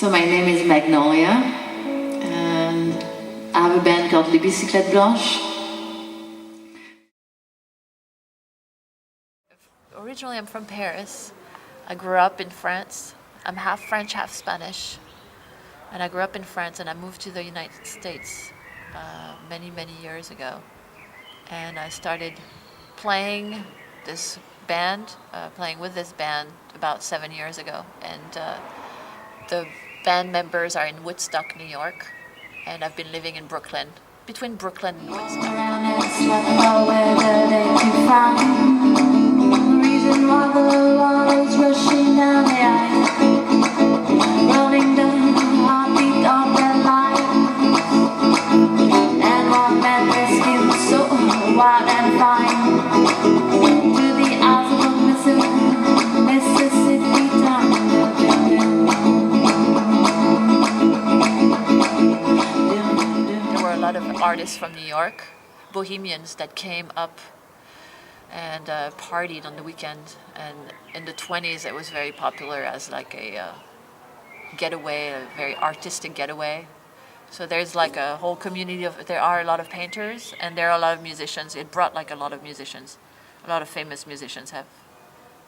So my name is Magnolia, and I have a band called the Bicyclettes Blanches. Originally, I'm from Paris. I grew up in France. I'm half French, half Spanish. And I grew up in France, and I moved to the United States many, many years ago. And I started playing this band, playing with this band about 7 years ago. And the band members are in Woodstock, New York. And I've been living in Brooklyn, between Brooklyn and Woodstock. Artists from New York, bohemians that came up and partied on the weekend, and in the 20s it was very popular as like a getaway, a very artistic getaway. So there's like a whole community of, there are a lot of painters and there are a lot of musicians. It brought like a lot of musicians. A lot of famous musicians have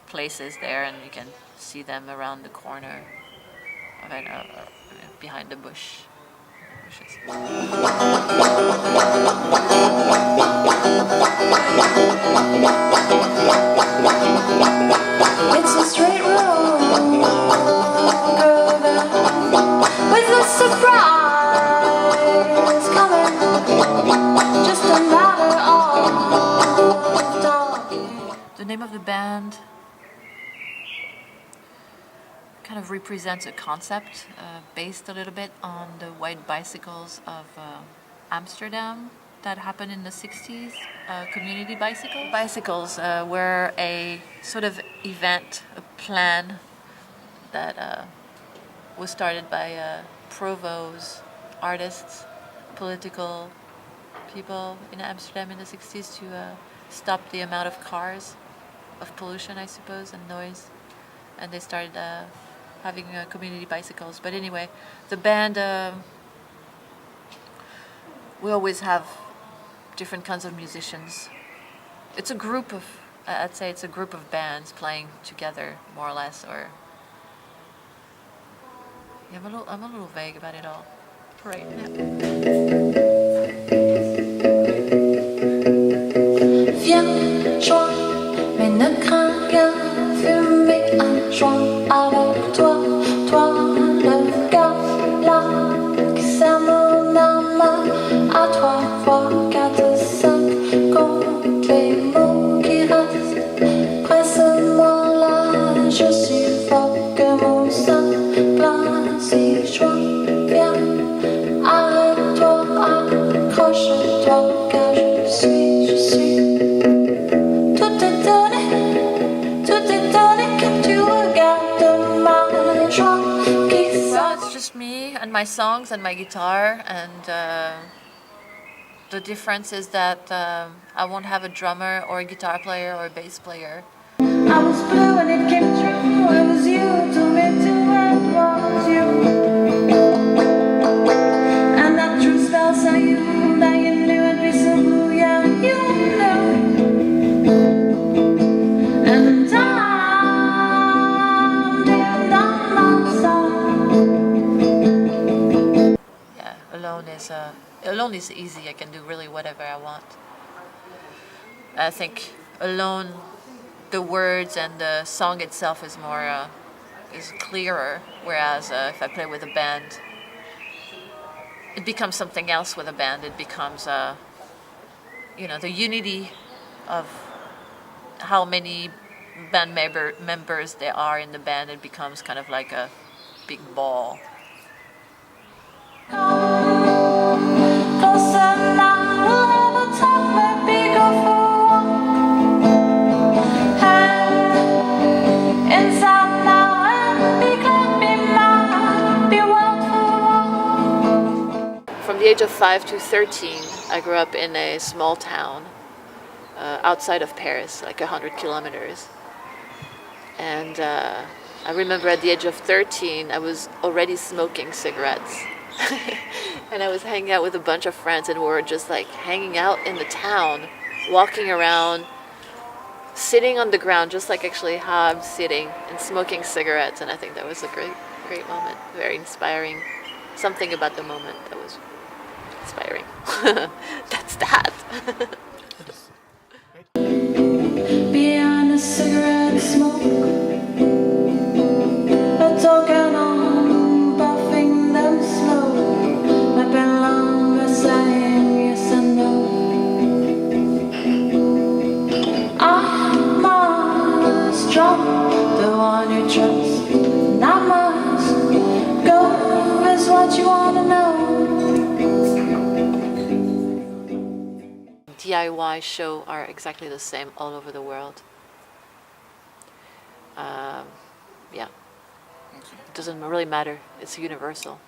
places there, and you can see them around the corner, behind the bushes. It's a straight road, with a surprise coming, just a matter of talking. The name of the band kind of represents a concept based a little bit on the white bicycles of Amsterdam that happened in the 60s, community bicycles. Bicycles were a sort of event, a plan that was started by provos, artists, political people in Amsterdam in the 60s to stop the amount of cars, of pollution, I suppose, and noise. And they started having community bicycles. But anyway, the band, we always have different kinds of musicians. It's a group of, I'd say it's a group of bands playing together, more or less, or... Yeah, I'm a little vague about it all right now. Viens, joins, mais ne crains rien, fumer un joint avec toi, toi le gars là, qui sert mon âme à 3 fois 4, 5, compte les mots qui restent, presse-moi là, je suffoque mon sein plein, si joint, viens, arrête-toi, accroche-toi, car je suis me and my songs and my guitar, and the difference is that I won't have a drummer or a guitar player or a bass player. I was blue and it came true. It was you who told me to, and it was you. And that true spell saw you, that you knew I'd be so blue, yeah, you knew. And time didn't down my side. Alone is easy. I can do really whatever I want. I think alone, the words and the song itself is more is clearer. Whereas if I play with a band, it becomes something else. With a band, it becomes the unity of how many band members there are in the band. It becomes kind of like a big ball. From the age of 5 to 13, I grew up in a small town outside of Paris, like 100 kilometers. And I remember at the age of 13, I was already smoking cigarettes. And I was hanging out with a bunch of friends, and we were just like hanging out in the town, walking around, sitting on the ground, just like actually how I'm sitting, and smoking cigarettes. And I think that was a great moment, very inspiring. Something about the moment that was inspiring. That's that. Behind a cigarette smoke, a talking on, puffing them slow, mapping longer, saying yes and no. I must drop the one you trust, and I must go is what you wanna know. DIY shows are exactly the same all over the world. Yeah, it doesn't really matter. It's universal.